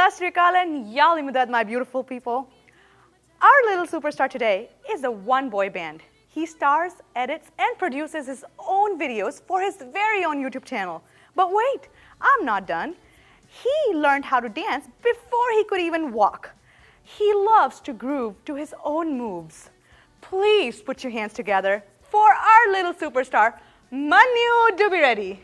Sat Sri Akal and Yali Mudad, my beautiful people. Our little superstar today is a one-boy band. He stars, edits, and produces his own videos for his very own YouTube channel. But wait, I'm not done. He learned how to dance before he could even walk. He loves to groove to his own moves. Please put your hands together for our little superstar, Manyu Dubbyreddy.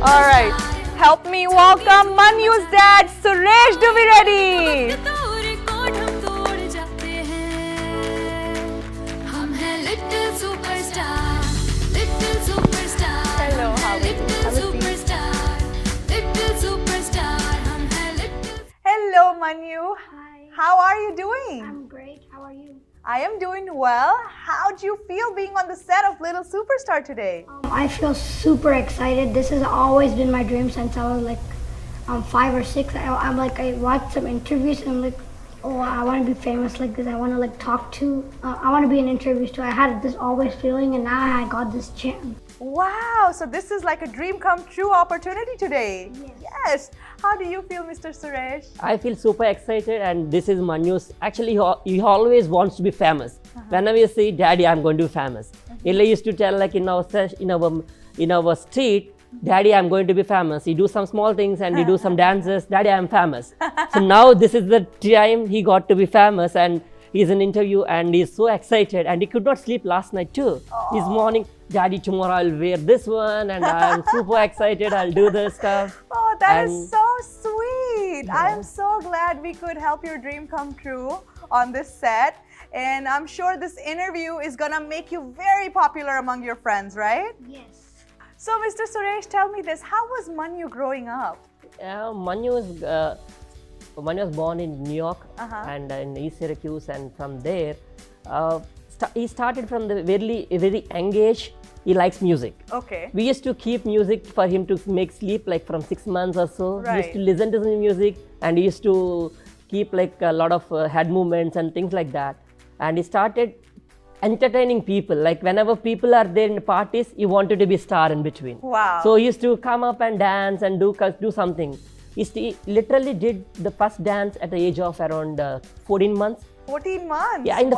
All right, help me welcome Manyu's dad, Suresh Dubbyreddy. Hello, how are you? Hello, Manyu. Hi. How are you doing? I'm great. How are you? I am doing well. How do you feel being on the set of Little Superstar today? I feel super excited. This has always been my dream since I was like 5 or 6. I watched some interviews and I'm like, oh, I want to be famous like this. I want to like talk to. I want to be in interviews too. I had this always feeling, and now I got this chance. Wow, so this is like a dream come true opportunity today. Yes. How do you feel, Mr. Suresh? I feel super excited, and this is Manyu's. Actually, he always wants to be famous. Whenever you say, "Daddy, I'm going to be famous," he used to tell like in our street, "Daddy, I'm going to be famous." He do some small things and he do some dances. "Daddy, I'm famous." So now this is the time he got to be famous, and he's in interview and he's so excited, and he could not sleep last night too. This morning, "Daddy, tomorrow I'll wear this one, and I'm super excited. I'll do this stuff." Oh, that is so sweet. I am so glad we could help your dream come true on this set. And I'm sure this interview is gonna make you very popular among your friends, right? Yes. So, Mr. Suresh, tell me this. How was Manyu growing up? Manyu was born in New York and in East Syracuse, and from there, he started from the very young age. He likes music. Okay. We used to keep music for him to make sleep, like from 6 months or so. Right. He used to listen to the music, and he used to keep like a lot of head movements and things like that. And he started entertaining people. Like whenever people are there in the parties, he wanted to be a star in between. Wow. So he used to come up and dance and do something. He literally did the first dance at the age of around 14 months. 14 months? Yeah, in the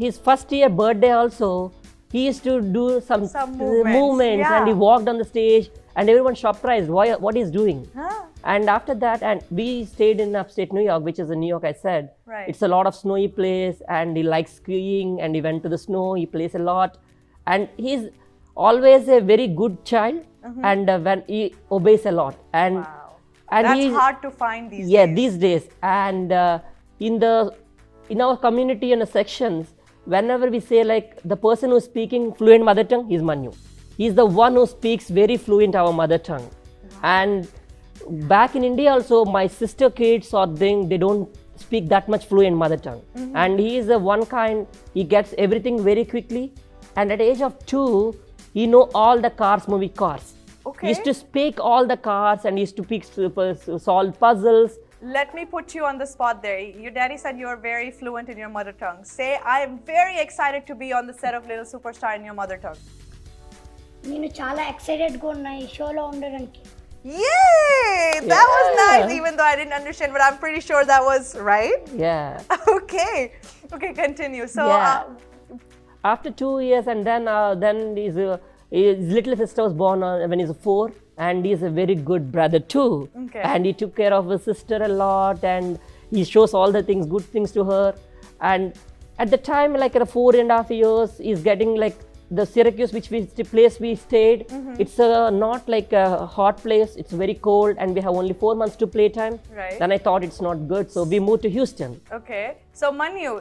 his first year birthday also, he used to do some movements yeah. and he walked on the stage, and everyone surprised what he's doing. Huh. And after that, and we stayed in upstate New York, which is in New York, I said. Right. It's a lot of snowy place, and he likes skiing, and he went to the snow, he plays a lot. And he's always a very good child, and when he obeys a lot. And Wow. and That's hard to find these days. Yeah, these days. And in our community and the sections, whenever we say like the person who's speaking fluent mother tongue, he's Manyu. He's the one who speaks very fluent our mother tongue. Wow. And back in India also, my sister kids or they don't speak that much fluent mother tongue. And he is the one kind, he gets everything very quickly. And at the age of 2, he know all the movie cars. Okay. He used to speak all the cars, and he used to solve puzzles. Let me put you on the spot there. Your daddy said you are very fluent in your mother tongue. Say, I am very excited to be on the set of Little Superstar in your mother tongue. నేను చాలా excited గా ఉన్నా ఈ షోలో ఉండడానికి. Yay! That was nice, even though I didn't understand, but I'm pretty sure that was right. Yeah. Okay. Okay, continue. So, after 2 years, and then his little sister was born when he's 4, and he's a very good brother too. Okay. And he took care of his sister a lot, and he shows all the things, good things to her. And at the time, like 4.5 years, he's getting like the Syracuse, the place we stayed. It's not like a hot place. It's very cold, and we have only 4 months to play time. Right. Then I thought it's not good, so we moved to Houston. okay. So, Manyu,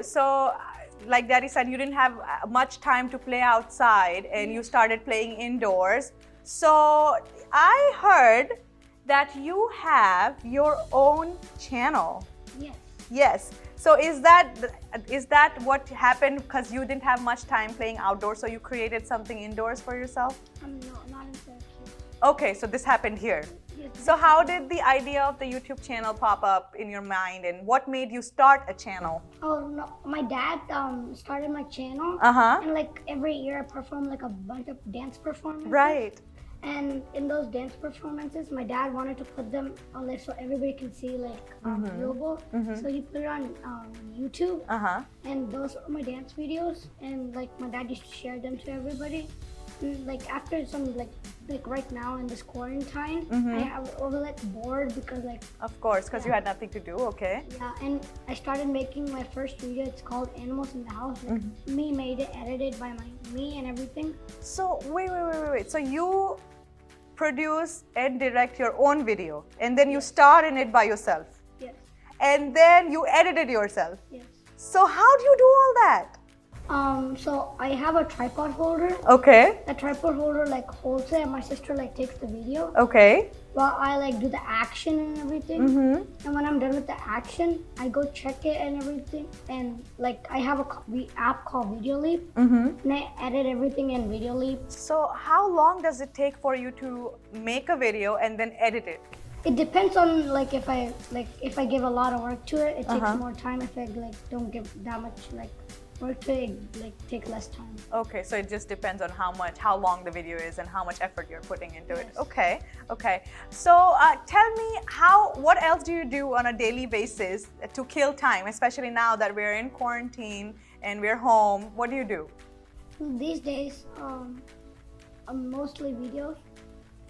like Daddy said, you didn't have much time to play outside, and you started playing indoors. So, I heard that you have your own channel. Yes. Yes. So is that what happened because you didn't have much time playing outdoors, so you created something indoors for yourself? No, not in Syracuse. Okay, so this happened here. So how did the idea of the YouTube channel pop up in your mind, and what made you start a channel? Oh no, my dad started my channel, Uh-huh. and like every year I perform like a bunch of dance performances. Right. And in those dance performances, my dad wanted to put them on like so everybody can see like viewable. So he put it on YouTube, Uh-huh. and those are my dance videos. And like my dad used to share them to everybody. And like after some like right now in this quarantine, I was like bored because like Of course, because you had nothing to do. Okay. yeah, and I started making my first video. It's called Animals in the House. Like, me made it, edited by me and everything. So wait. So you produce and direct your own video, and then you star in it by yourself, Yes, and then you edit it yourself. yes. So how do you do all that? So I have a tripod holder. Okay. The tripod holder like holds it, and my sister like takes the video Okay. while I like do the action and everything. And when I'm done with the action, I go check it and everything. And like I have a app called Video Leap, and I edit everything in Video Leap. So how long does it take for you to make a video and then edit it? It depends on like if I give a lot of work to it, it takes more time. If I like don't give that much like work to it, like take less time. Okay, so it just depends on how long the video is and how much effort you're putting into it. Yes. Okay. So tell me what else do you do on a daily basis to kill time, especially now that we're in quarantine and we're home? What do you do? These days, I'm mostly videos,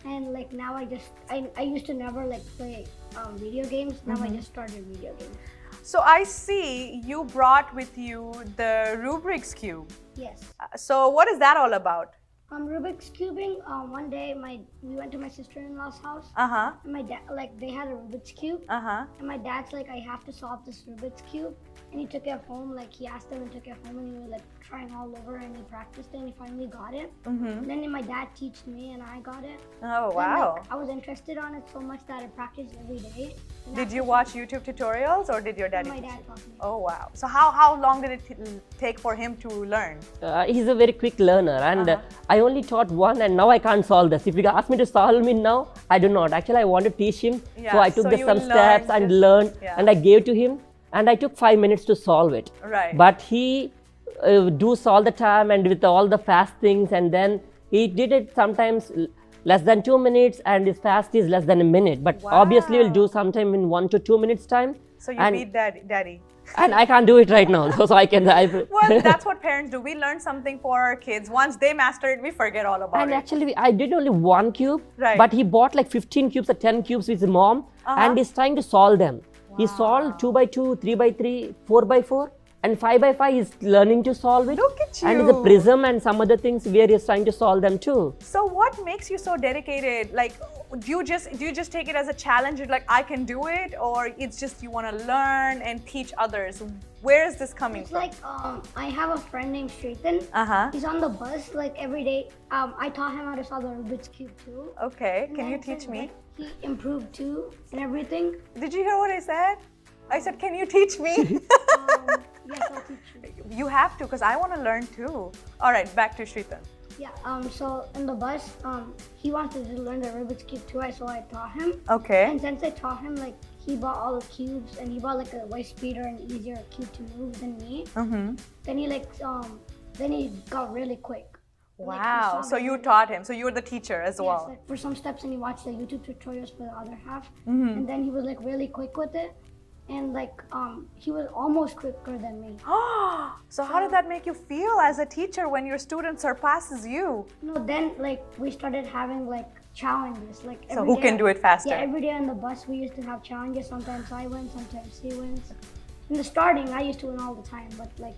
and like now I used to never like play video games. Now I just started video games. So I see you brought with you the rubrics cube. Yes. So what is that all about? Rubik's cubing. One day we went to my sister-in-law's house. Uh-huh. And my dad they had a Rubik's cube. Uh-huh. And my dad's like, I have to solve this Rubik's cube. And he took it home. Like he asked him and took it home, and he was like trying all over, and he practiced it, and he finally got it. And then my dad taught me, and I got it. Oh, And, wow. like, I was interested on it so much that I practiced every day. And Did you watch YouTube tutorials, or did your daddy My teach dad you? taught me. Oh, wow. So how long did it take for him to learn? He's a very quick learner, and I only taught one, and now I can't solve this. If you ask me to solve it now, I do not. Actually, I want to teach him, Yeah, so I took so you some learned steps and this- learned, yeah. and I gave to him, and I took 5 minutes to solve it. Right. But he does all the time and with all the fast things, and then he did it sometimes less than 2 minutes, and his fast is less than a minute. But obviously, we'll do sometime in 1 to 2 minutes time. So you and, beat daddy. and I can't do it right now, so I can. Well, that's what parents do. We learn something for our kids. Once they master it, we forget all about And it. actually, I did only one cube, Right. but he bought like 15 cubes or 10 cubes with his mom, and he's trying to solve them. He solved 2 by 2, 3 by 3, 4 by 4, and 5 by 5. He's learning to solve it. Look at And it's a you. prism and some other things where he's trying to solve them too. So what makes you so dedicated? Like, do you just take it as a challenge? You're like, I can do it, or it's just you want to learn and teach others? Where is this coming It's from? like I have a friend named Shaitan. He's on the bus like every day. I taught him how to solve the Rubik's cube too. Okay, And can you then teach since me? then, He improved too and everything. Did you hear what I said? I said, can you teach me? Yes, I'll teach you. You have to, because I want to learn too. All right, back to Shritan. Yeah. So in the bus, he wanted to learn the Rubik's cube too. So I taught him. Okay. And since I taught him, like he bought all the cubes, and he bought like a way speeder and easier cube to move than me. Then he then he got really quick. Like, he Wow. saw So me you really- taught him. So you were the teacher as Yes, well. like for some steps, and he watched the YouTube tutorials for the other half. And then he was like really quick with it, and like he was almost quicker than me. So how did that make you feel as a teacher when your student surpasses you? No, then like we started having like challenges. Like So every who day- can do it faster? Yeah, every day on the bus we used to have challenges. Sometimes I win, sometimes he wins. In the starting, I used to win all the time, but like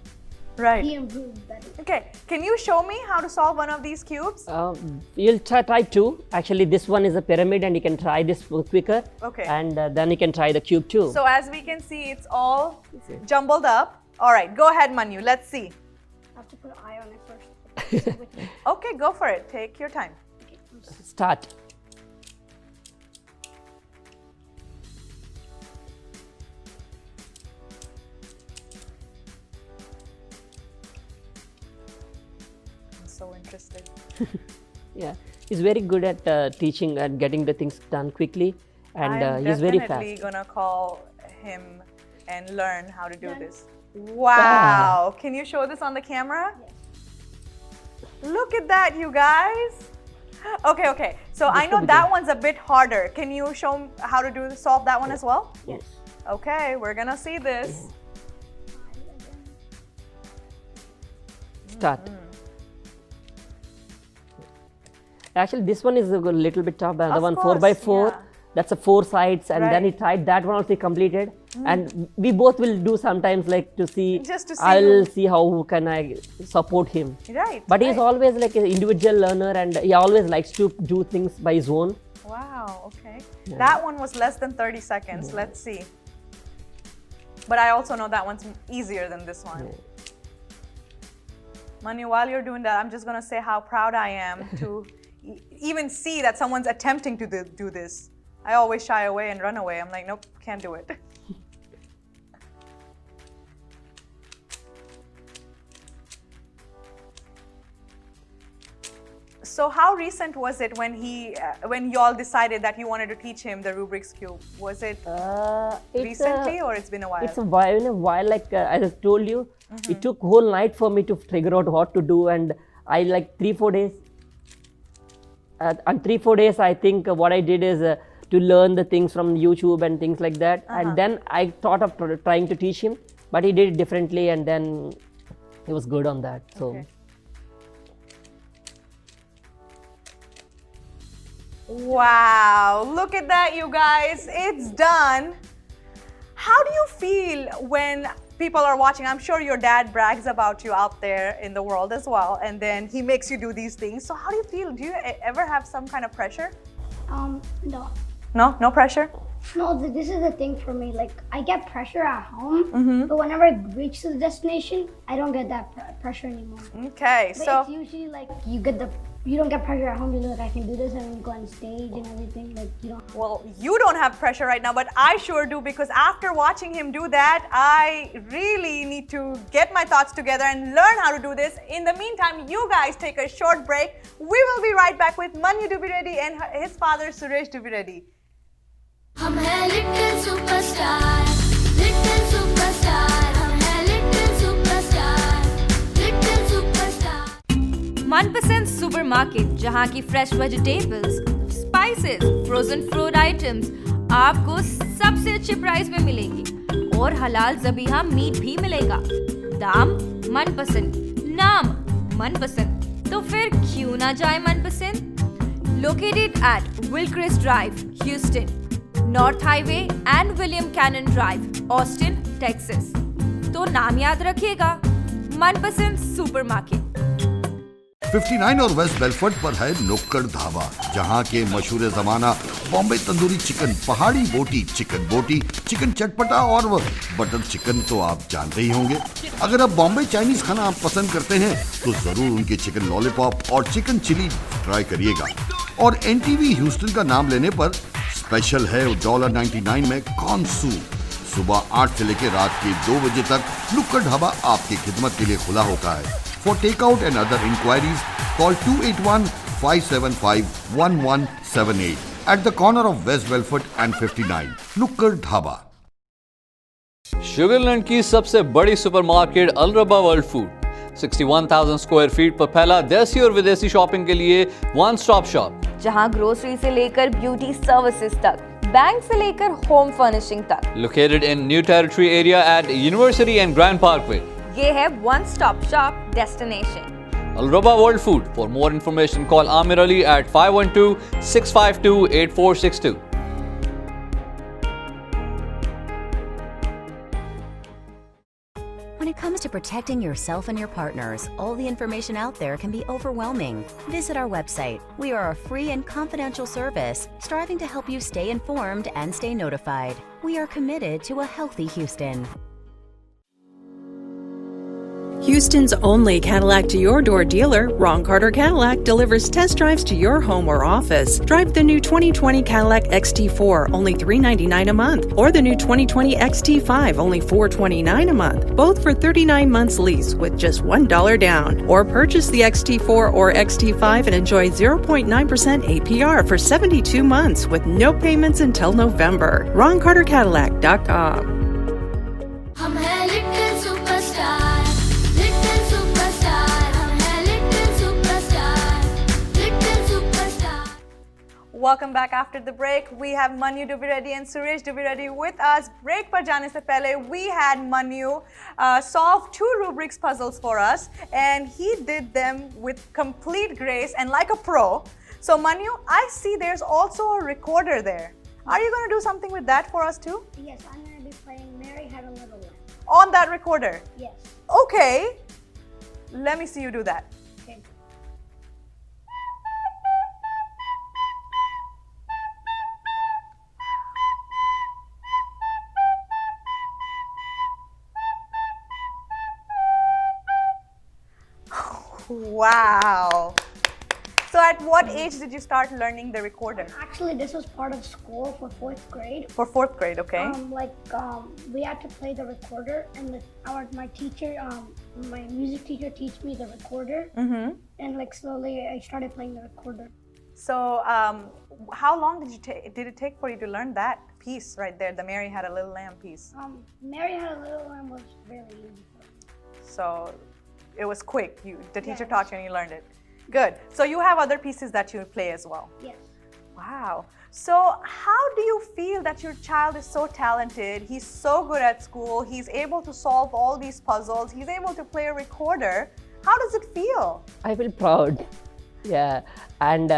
Right. he improved better. Okay. Can you show me how to solve one of these cubes? You'll try two. Actually, this one is a pyramid, and you can try this quicker. Okay. And then you can try the cube too. So as we can see, it's all jumbled up. All right, go ahead, Manyu. Let's see. I have to put an eye on it first. Okay, go for it. Take your time. Okay, I'm sorry. Start. I'm so interested. Yeah. He's very good at teaching and getting the things done quickly, and I'm he's very definitely fast. gonna call him and learn how to do this. Wow! Can you show this on the camera? Look at that, you guys. Okay. So I know that one's a bit harder. Can you show him how to solve that one as well? Yes. Okay, we're gonna see this. Start. Actually, this one is a little bit tough. The Of one course, 4x4. yeah. That's a 4 sides, and then he Right. tried that one also he completed. And we both will do sometimes like to see. Just to see I'll who- see how can I support him. Right. But he's right. always like an individual learner, and he always likes to do things by his own. Wow, okay. That one was less than 30 seconds. Let's see. But I also know that one's easier than this one. Manyu, while you're doing that, I'm just gonna say how proud I am to even see that someone's attempting to do this. I always shy away and run away. I'm like, nope, can't do it. So how recent was it when you all decided that you wanted to teach him the Rubik's Cube? Was it recently or it's been a while? It's a while, like as I told you, it took whole night for me to figure out what to do, and I like 3-4 days. And 3-4 days, I think what I did is to learn the things from YouTube and things like that, and then I thought of trying to teach him, but he did it differently, and then he was good on that. So. Okay. Wow, look at that, you guys. It's done. How do you feel when people are watching? I'm sure your dad brags about you out there in the world as well, and then he makes you do these things. So how do you feel? Do you ever have some kind of pressure? No. No? No pressure? No, this is the thing for me. Like, I get pressure at home, but whenever I reach the destination, I don't get that pressure anymore. Okay, But so it's usually like you don't get pressure at home. You're like, I can do this, and then you go on stage and everything. Like, you don't. well, you don't have pressure right now, but I sure do, because after watching him do that, I really need to get my thoughts together and learn how to do this. In the meantime, you guys take a short break. We will be right back with Manyu Dubbyreddy and his father, Suresh Dubbyreddy. हम हैं little superstar, little superstar, हम हैं little superstar, little superstar. मनपसंद supermarket जहां की fresh vegetables, spices, frozen food items आपको सबसे अच्छे प्राइस में मिलेंगी और हलाल ज़बीहा मीट भी मिलेगा। दाम मनपसंद, नाम मनपसंद, तो फिर क्यों ना जाए मनपसंद? Located at Wilcrest Drive, Houston, North Highway and William Cannon Drive, Austin, Texas. तो नाम याद रखिएगा, मनपसंद सुपरमार्केट। 59 और वेस्ट बेलफोर्ड पर है नुक्कड़ ढाबा, जहां के मशहूर जमाना बॉम्बे तंदूरी चिकन, पहाड़ी बोटी, चिकन चटपटा और बटर चिकन तो आप जानते ही होंगे। अगर आप बॉम्बे चाइनीज खाना आप पसंद करते हैं तो जरूर उनके चिकन लॉलीपॉप और चिकन चिली ट्राई करिएगा। और एनटीवी ह्यूस्टन का नाम लेने पर स्पेशल है $1.99 में कॉर्न सूप। सुबह 8 से लेकर रात के 2 बजे तक नुक्कड़ ढाबा आपकी खिदमत के लिए खुला होता है। For takeout and other inquiries, call 281-575-1178 at the corner of West Belfort and 59, Nukkar Dhaba. Sugar Land की सबसे बड़ी सुपरमार्केट अलरबा वर्ल्ड फूड 61,000 स्क्वायर फीट पर फैला देसी और विदेशी शॉपिंग के लिए वन स्टॉप शॉप, जहां ग्रोसरी से लेकर ब्यूटी सर्विसेज तक, बैंक से लेकर होम फर्निशिंग तक। located in New Territory area at University and Grand Parkway. ये है one stop shop destination. Alraba World Food. For more information, call Amir Ali at 512-652-8462. When it comes to protecting yourself and your partners, all the information out there can be overwhelming. Visit our website. We are a free and confidential service striving to help you stay informed and stay notified. We are committed to a healthy Houston. Houston's only Cadillac to your door dealer, Ron Carter Cadillac, delivers test drives to your home or office. Drive the new 2020 Cadillac XT4, only $399 a month, or the new 2020 XT5, only $429 a month, both for 39 months lease with just $1 down. Or purchase the XT4 or XT5 and enjoy 0.9% APR for 72 months with no payments until November. RonCarterCadillac.com. हम हैं little superstar, little superstar, हम हैं little superstar, little superstar. Welcome back after the break. We have Manyu Dubbyreddy and Suresh Dubbyreddy with us. Break par jaane se pehle, we had Manyu solve 2 rubrics puzzles for us, and he did them with complete grace and like a pro. So Manyu, I see there's also a recorder there. Are you going to do something with that for us too? Yes, I'm going to be playing Mary Had a Little Lamb. On that recorder? Yes. Okay. Let me see you do that. Okay. Wow. So at what age did you start learning the recorder? Actually, this was part of school for 4th grade. For 4th grade, okay. We had to play the recorder, and my teacher, my music teacher, teach me the recorder, and like slowly I started playing the recorder. So how long did it take for you to learn that piece right there, the Mary Had a Little Lamb piece? Mary Had a Little Lamb was really easy for me. So it was quick. The teacher taught you and you learned it. Good. So you have other pieces that you play as well? Yes. Wow. So how do you feel that your child is so talented? He's so good at school. He's able to solve all these puzzles. He's able to play a recorder. How does it feel? I feel proud. Yeah. And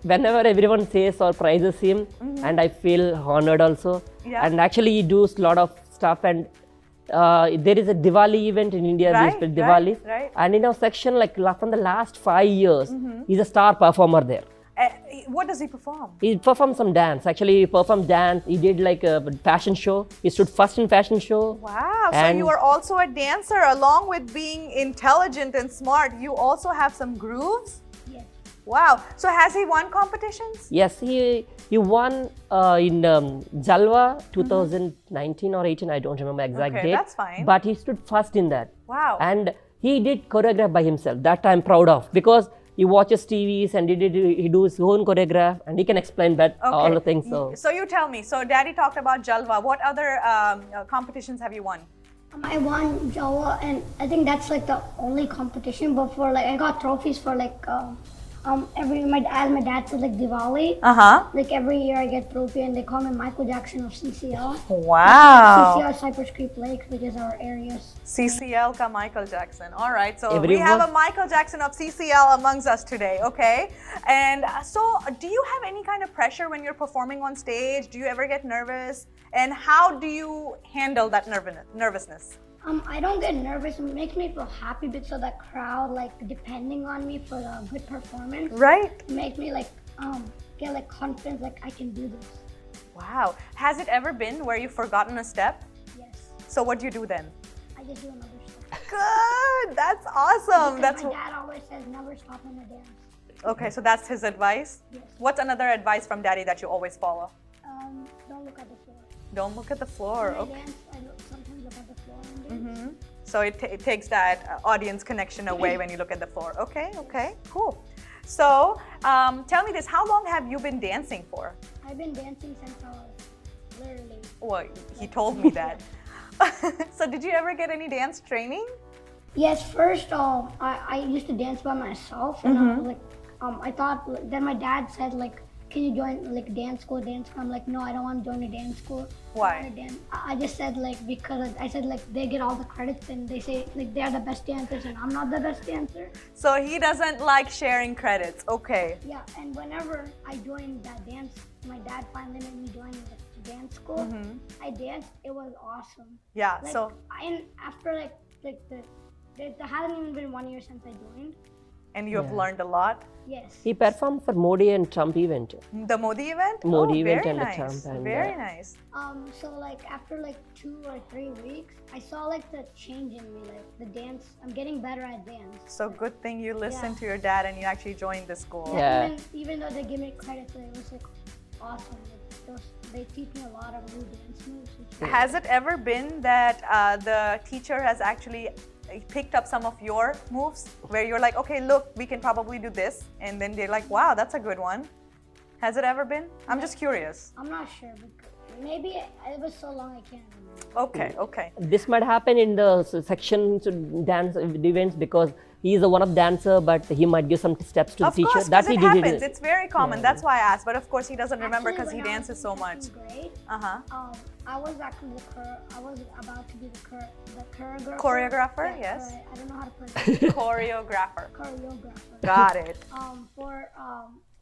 whenever everyone says or praises him, and I feel honored also. Yeah. And actually he does a lot of stuff, and there is a Diwali event in India, Diwali, right. and in our section, like from the last 5 years, he's a star performer there. What does he perform? He performed some dance. Actually, he performed dance. He did like a fashion show. He stood first in fashion show. Wow. So And you are also a dancer, along with being intelligent and smart. You also have some grooves? Yes. Wow. So has he won competitions? yes, he won in Jalwa 2019 or 18. I don't remember exact Okay, date. that's fine. But he stood first in that. Wow. And he did choreograph by himself. That I'm proud of, because he watches TVs and he does his own choreograph, and he can explain that all the things. So you tell me. So Daddy talked about Jalwa. What other competitions have you won? I won Jawa, and I think that's like the only competition. But for like, I got trophies for like my dad said like Diwali. Like every year I get trophy, and they call me Michael Jackson of CCL. Wow. CCL Cypress Creek Lakes, which is our areas. CCL ka Michael Jackson. All right. So we Everyone- have a Michael Jackson of CCL amongst us today. Okay. And so do you have any kind of pressure when you're performing on stage? Do you ever get nervous? And how do you handle that nervousness? I don't get nervous. It makes me feel happy because of that crowd, like depending on me for the good performance. Right. It makes me like get like confidence, like I can do this. Wow. Has it ever been where you've forgotten a step? Yes. So what do you do then? I just do another step. Good. That's awesome. Because That's my dad always says never stop in the dance. okay. So that's his advice. Yes. What's another advice from Daddy that you always follow? Don't look at the floor. Don't look at the floor. When I Okay. dance, sometimes look at the floor and dance. So it takes that audience connection away when you look at the floor. Okay. Okay. Cool. So tell me this: how long have you been dancing for? I've been dancing since I was literally. Well, he told me that. So did you ever get any dance training? Yes, first I used to dance by myself, and I was like, I thought. Then my dad said like, "Can you join like dance school?" I'm like, "No, I don't want to join a dance school." Why? I just said like because I said like they get all the credits and they say like they're the best dancers and I'm not the best dancer. So he doesn't like sharing credits. Okay. Yeah, and whenever I joined that dance, my dad finally made me join the dance school. I danced. It was awesome. Yeah. Like, after like it hasn't even been 1 year since I joined. and you have learned a lot. Yes. He performed for Modi and Trump event. The Modi event? Modi event very and the nice. Trump and, very nice. So like after like 2 or 3 weeks, I saw like the change in me, like the dance. I'm getting better at dance. So good thing you listened to your dad and you actually joined the school. Yeah. Even though they give me credit, it was like awesome. Like, they teach me a lot of new dance moves. Has it ever been that the teacher has actually picked up some of your moves where you're like, okay, look, we can probably do this, and then they're like, wow, that's a good one? Has it ever been? I'm just curious. I'm not sure, but maybe it was so long I can't remember. Okay, okay. This might happen in the section dance events because he is one of dancer, but he might give some steps to the teacher. Of course, That it happens. It's very common. That's why I asked. But of course, he doesn't remember because he dances so much. Grade, Uh-huh. I was actually I was about to be the choreographer. Choreographer, Yeah, yes. I don't know how to pronounce it. Choreographer. Choreographer. Got it.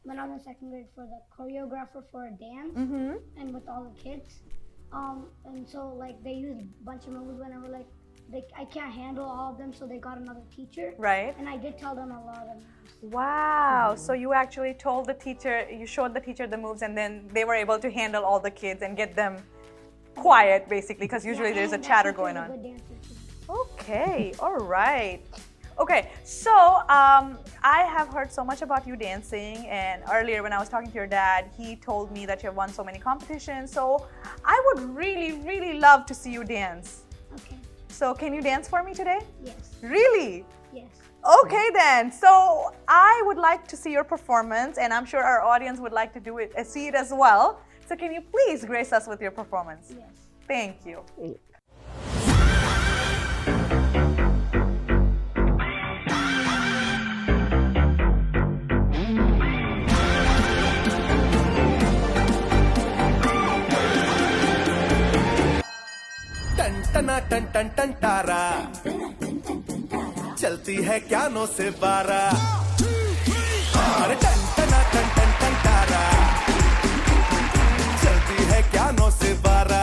When I was in 2nd grade, for the choreographer for a dance, and with all the kids, and so like they used a bunch of moves whenever like I can't handle all of them, so they got another teacher. Right. And I did tell them a lot of moves. Wow. So you actually told the teacher, you showed the teacher the moves, and then they were able to handle all the kids and get them quiet, basically, because usually there's a chatter going on. Okay. All right. Okay, so I have heard so much about you dancing, and earlier when I was talking to your dad, he told me that you have won so many competitions. So I would really, really love to see you dance. Okay. So can you dance for me today? Yes. Really? Yes. Okay then. So I would like to see your performance, and I'm sure our audience would like to see it as well. So can you please grace us with your performance? Yes. Thank you. टन टन टन टन तारा चलती है क्यानों से 12 अरे टन टन टन टन टन तारा चलती है क्यानों से 12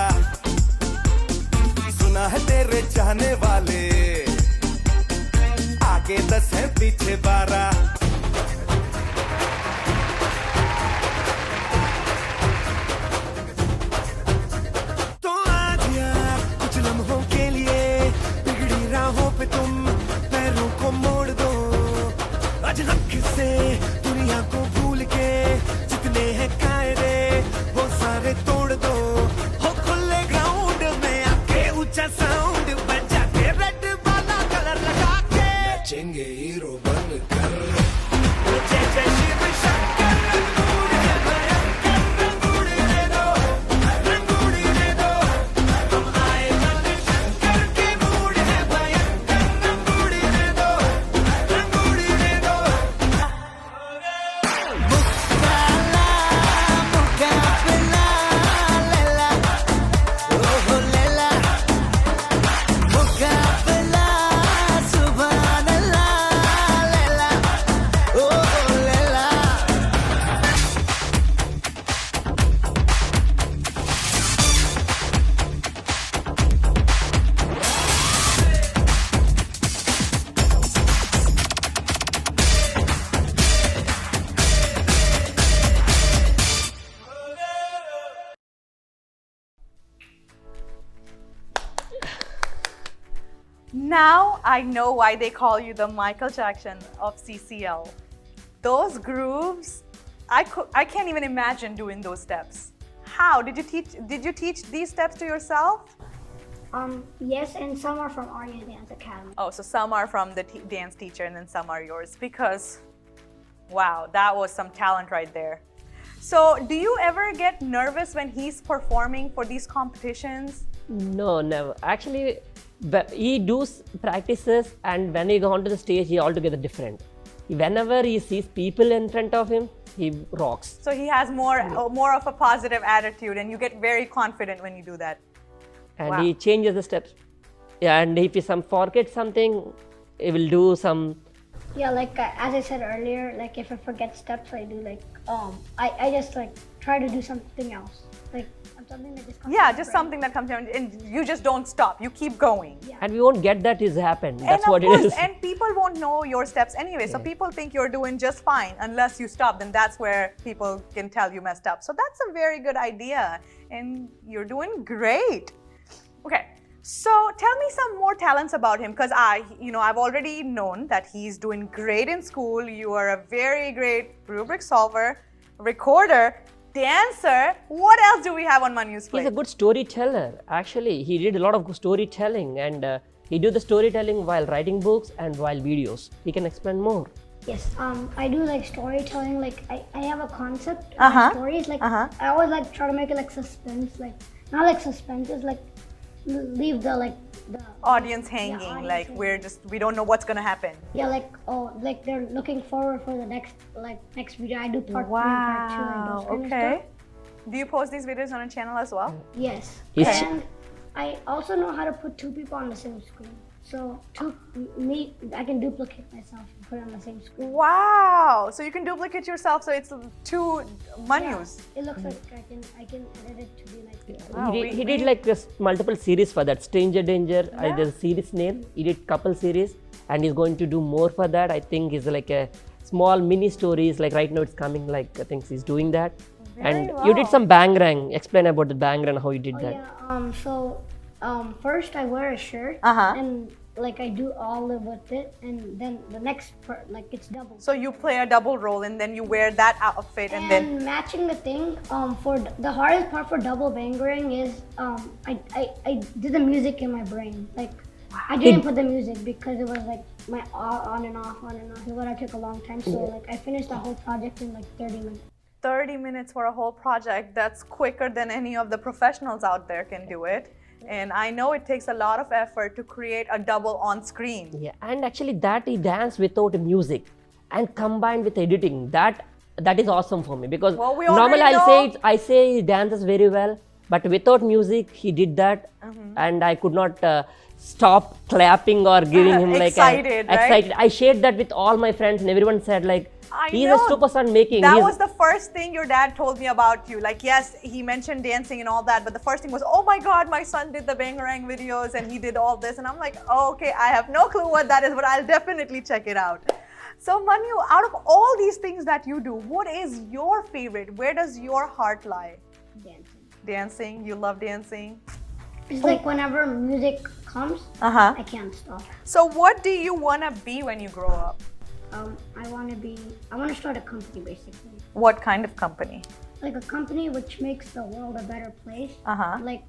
सुना है तेरे चाहने वाले आगे 10 है पीछे 12 तुम पैरों को मोड़ दो आज हक से दुनिया को भूल के जितने हैं कायदे वो सारे तोड़ दो हो खुले ग्राउंड में आके ऊंचा साउंड बजा के रेड वाला कलर लगा के नाचेंगे हीरो बन कर जय जय शिव शंकर रंगूड़ है भयंकर रंगूड़ दे दो रंगूड़ दे दो हम आए बन शंकर के मूड है Now I know why they call you the Michael Jackson of CCL. Those grooves, I can't even imagine doing those steps. How did you teach these steps to yourself? Yes, and some are from Arya Dance Academy. Oh, so some are from the dance teacher and then some are yours, because wow, that was some talent right there. So do you ever get nervous when he's performing for these competitions? No, never. Actually, he does practices, and when he go onto the stage, he altogether different. Whenever he sees people in front of him, he rocks. So he has more of a positive attitude, and you get very confident when you do that. And wow. He changes the steps. Yeah, and if he forget something, he will do some. Yeah, like as I said earlier, like if I forget steps, I do like I just like try to do something else. like something that just comes Yeah, to my just brain. something that comes down, and you just don't stop. You keep going. Yeah. And we won't get that is happened. That's And what of course, it is. and people won't know your steps anyway. So people think you're doing just fine unless you stop. Then that's where people can tell you messed up. So that's a very good idea, and you're doing great. Okay, so tell me some more talents about him, because I've already known that he's doing great in school. You are a very great rubric solver, recorder, dancer. What else do we have on Manyu's plate? He's a good storyteller. Actually, he did a lot of storytelling, and he do the storytelling while writing books and while videos. He can explain more. Yes, I do like storytelling. Like I have a concept Uh-huh. of stories. Like I always like try to make it like suspense. Like not like suspense, it's like leave the Audience hanging, audience like hanging. we don't know what's gonna happen. Yeah, like they're looking forward for the next video. I do part 1 and part 2 and those kind of Okay. stuff. Do you post these videos on a channel as well? Yes, Yes. and I also know how to put 2 people on the same screen. So I can duplicate myself and put it on the same screen. Wow! So you can duplicate yourself, so it's 2 Manyus. It looks like I can edit it to be like. Wow, He did like this multiple series for that. Stranger Danger, the series name. He did couple series, and he's going to do more for that. I think it's like a small mini stories. Like right now, it's coming. Like I think he's doing that. And you did some bangrang. Explain about the bangrang, how you did that. Yeah. First I wear a shirt and like I do all of with it, and then the next part like it's double. So you play a double role, and then you wear that outfit, and then matching the thing. For the hardest part for double bangrang is I did the music in my brain. Like I didn't put the music because it was like my on and off. It would have took a long time. So like I finished the whole project in like 30 minutes. 30 minutes for a whole project. That's quicker than any of the professionals out there can do it. And I know it takes a lot of effort to create a double on screen. Yeah, and actually that he danced without music and combined with editing. That is awesome for me, because Well, we normally already I say he dances very well, but without music he did that, and I could not stop clapping or giving him like Excited, right? excited. I shared that with all my friends, and everyone said like I he's know. a superstar making. That He's- was the first thing your dad told me about you. Like, yes, he mentioned dancing and all that, but the first thing was, oh my God, my son did the Bangarang videos and he did all this. And I'm like, oh, okay, I have no clue what that is, but I'll definitely check it out. So Manyu, out of all these things that you do, what is your favorite? Where does your heart lie? Dancing. Dancing? You love dancing? It's like whenever music comes, Uh-huh. I can't stop. So what do you want to be when you grow up? I want to start a company basically. What kind of company? Like a company which makes the world a better place. Uh-huh. Like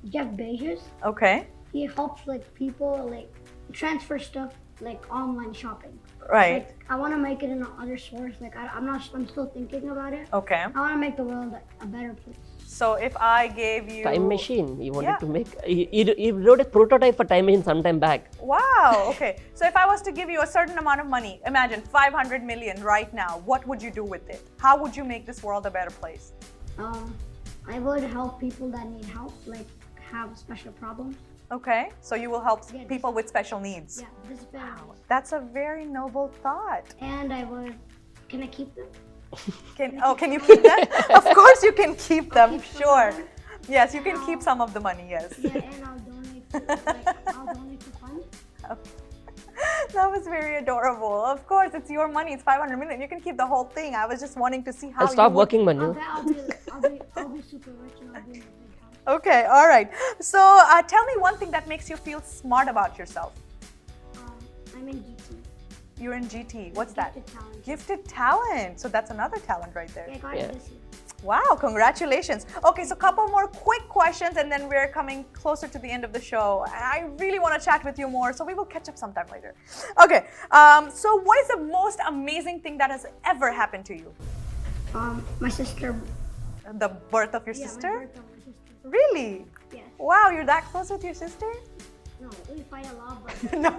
Jeff Bezos, Okay. he helps like people like transfer stuff like online shopping. Right. Like I want to make it in other stores. Like I'm still thinking about it. Okay. I want to make the world a better place. So if I gave you... time machine. He wanted Yeah. to make. He wrote a prototype for time machine sometime back. Wow, okay. So if I was to give you a certain amount of money, imagine 500 million right now, what would you do with it? How would you make this world a better place? I would help people that need help, like have special problems. Okay, so you will help Yes. people with special needs. Yeah, disabilities. That's a very noble thought. And I would. Can I keep them? Can you keep them? Of course you can keep them, keep some sure. of them. Yes, you can keep some of the money, yes. Yeah, and I'll donate to fund. That was very adorable. Of course, it's your money. It's 500 million. You can keep the whole thing. I was just wanting to see how I'll stop you would- working, Manyu. I'll be super rich and I'll be in a big house. Okay, all right. So tell me one thing that makes you feel smart about yourself. I'm in GT. You're in GT. What's that? Gifted talent. Gifted talent. So that's another talent right there. Yeah, I got it this year. Wow, congratulations. Okay, so a couple more quick questions and then we're coming closer to the end of the show. I really want to chat with you more, so we will catch up sometime later. Okay, so what is the most amazing thing that has ever happened to you? My sister. The birth of your Yeah, sister? my birth of my sister. Really? Yes. Wow, you're that close with your sister? No, we fight a lot, but No.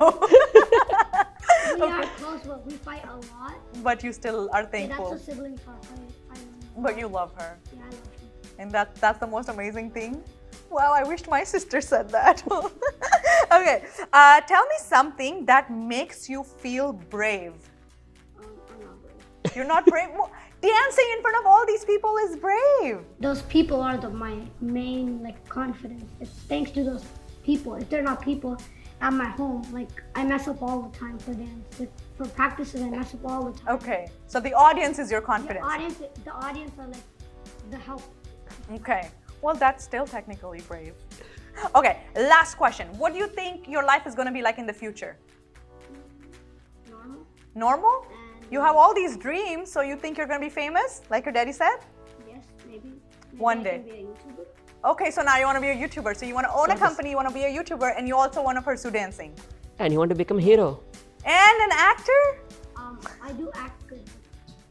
we are close, but we fight a lot. But you still are Yeah, thankful. that's a sibling fight. But you love her. Yeah, I love her. And that's the most amazing thing. Wow, I wished my sister said that. Okay, tell me something that makes you feel brave. I'm not brave. You're not brave. Dancing in front of all these people is brave. Those people are my main like confidence. It's thanks to those people. If they're not people at my home, like I mess up all the time for dance. Like, for practices, I mess up all the time. Okay, so the audience is your confidence. The audience are like the help. Okay, well that's still technically brave. Okay, last question. What do you think your life is going to be like in the future? Normal. Normal? You have all these dreams, so you think you're going to be famous, like your daddy said? Yes, maybe. One I day. can be a YouTuber. Okay, so now you want to be a YouTuber. So you want to own a company, you want to be a YouTuber, and you also want to pursue dancing. And you want to become a hero. And an actor? I do act good.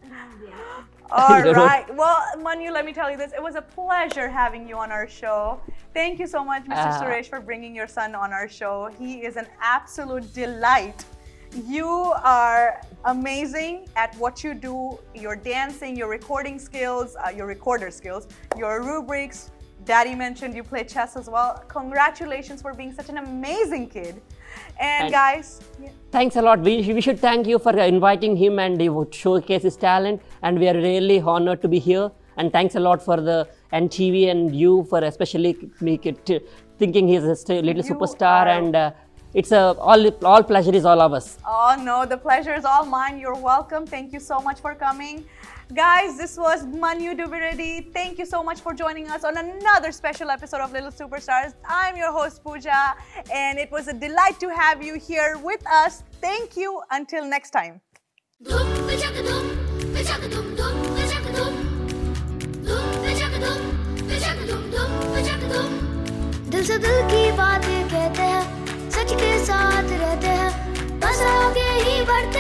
I don't want to be an actor. All right. Well, Manyu, let me tell you this. It was a pleasure having you on our show. Thank you so much, Mr. Suresh, for bringing your son on our show. He is an absolute delight. You are amazing at what you do, your dancing, your recording skills, your recorder skills, your rubrics. Daddy mentioned you play chess as well. Congratulations for being such an amazing kid. And guys, thanks a lot. We should thank you for inviting him and showcase his talent. And we are really honored to be here. And thanks a lot for the NTV and you for especially thinking he's a little superstar. And it's all pleasure is all of us. Oh no, the pleasure is all mine. You're welcome. Thank you so much for coming. Guys, this was Manyu Dubbyreddy. Thank you so much for joining us on another special episode of Little Superstars. I'm your host Pooja, and it was a delight to have you here with us. Thank you. Until next time. दिल से दिल की बातें कहते हैं, सच के साथ रहते हैं, बस आगे ही बढ़ते